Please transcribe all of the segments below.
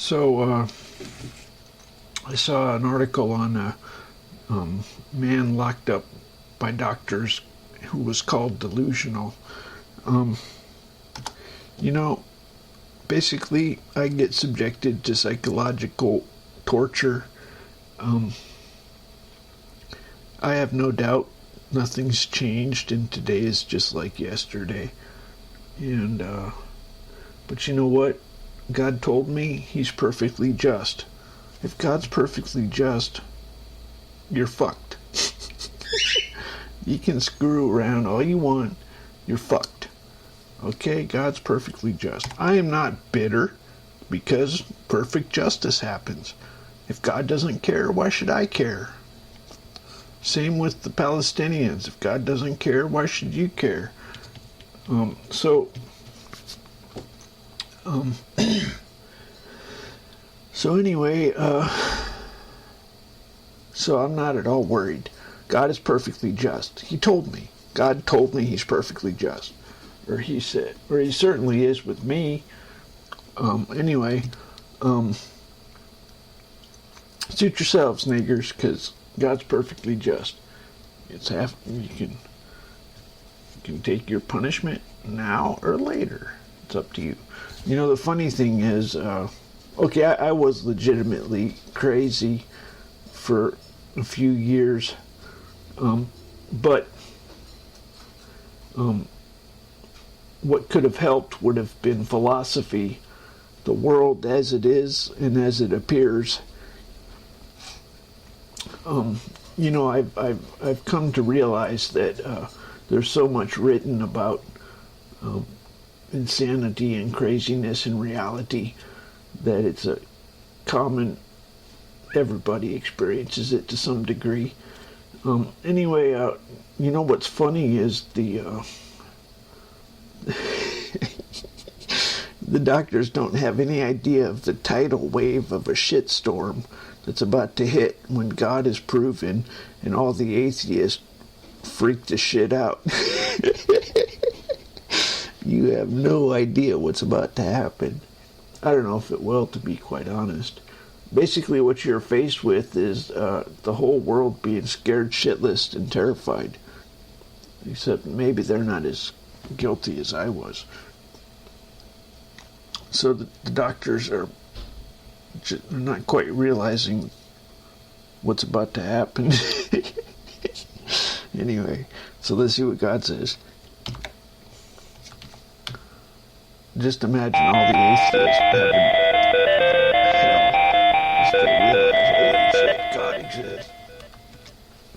So I saw an article on a man locked up by doctors who was called delusional. Um, you know, basically, I get subjected to psychological torture. Um, I have no doubt nothing's changed, and today is just like yesterday. And but you know what? God told me He's perfectly just. If God's perfectly just, you're fucked. You can screw around all you want. You're fucked. Okay? God's perfectly just. I am not bitter because perfect justice happens. If God doesn't care, why should I care? Same with the Palestinians. If God doesn't care, why should you care? So anyway, so I'm not at all worried. God is perfectly just. He told me. God told me He's perfectly just. Or He said, or He certainly is with me. Anyway, suit yourselves, niggers, because God's perfectly just. You can take your punishment now or later. It's up to you. You know, the funny thing is, okay, I was legitimately crazy for a few years, but what could have helped would have been philosophy, the world as it is and as it appears. You know, I've come to realize that there's so much written about insanity and craziness in reality that it's a common, everybody experiences it to some degree. Anyway, you know what's funny is the doctors don't have any idea of the tidal wave of a shitstorm that's about to hit when God is proven and all the atheists freak the shit out. You have no idea what's about to happen. I don't know if it will, to be quite honest. Basically, what you're faced with is the whole world being scared shitless and terrified. Except maybe they're not as guilty as I was. So the doctors are not quite realizing what's about to happen. Anyway, so let's see what God says. Just imagine all the atheists having hell. Just to realize, holy shit, God exists.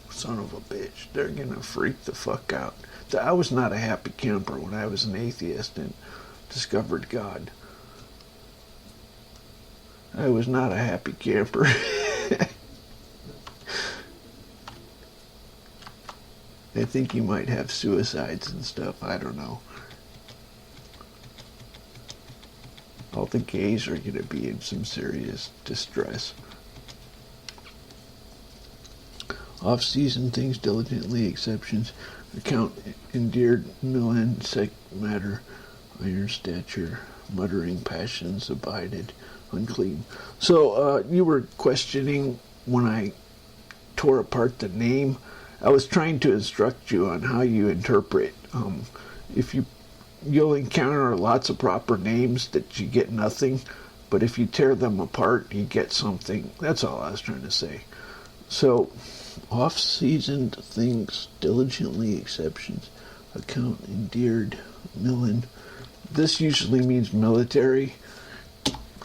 Son of a bitch. They're gonna freak the fuck out. I was not a happy camper when I was an atheist and discovered God. I was not a happy camper. I think you might have suicides and stuff. I don't know. All the gays are going to be in some serious distress. Off-season things diligently, exceptions, account endeared, milan, sec matter, iron stature, muttering passions, abided, unclean. So you were questioning when I tore apart the name. I was trying to instruct you on how you interpret. If you'll encounter lots of proper names that you get nothing, but if you tear them apart, you get something. That's all I was trying to say. So, off-season things, diligently, exceptions, account endeared, milan. This usually means military.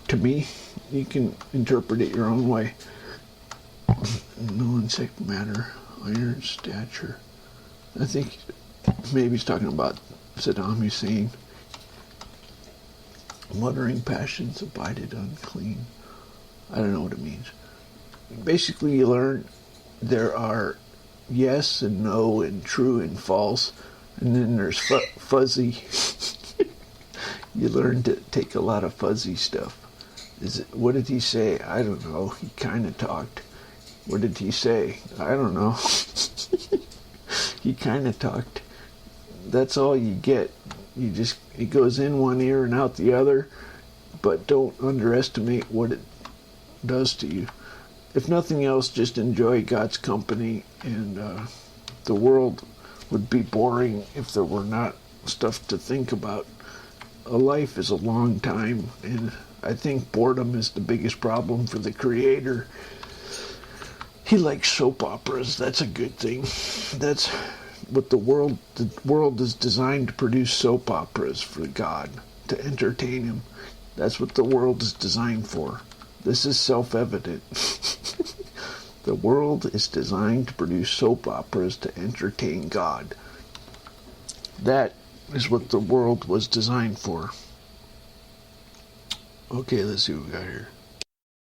To me, you can interpret it your own way. Milan, sec matter, iron stature. I think maybe he's talking about Saddam Hussein. Muttering passions, abided, unclean. I don't know what it means. Basically, you learn there are yes and no and true and false, and then there's fuzzy. You learn to take a lot of fuzzy stuff. What did he say? I don't know. He kind of talked. What did he say? I don't know. He kind of talked. That's all you get. It goes in one ear and out the other. but don't underestimate what it does to you. If nothing else, just enjoy God's company, and the world would be boring if there were not stuff to think about. A life is a long time, and I think boredom is the biggest problem for the Creator. He likes soap operas. That's a good thing. That's what the world is designed to produce, soap operas for God, to entertain him. That's what the world is designed for. This is self-evident. The world is designed to produce soap operas to entertain God. That is what the world was designed for. Okay, let's see what we got here.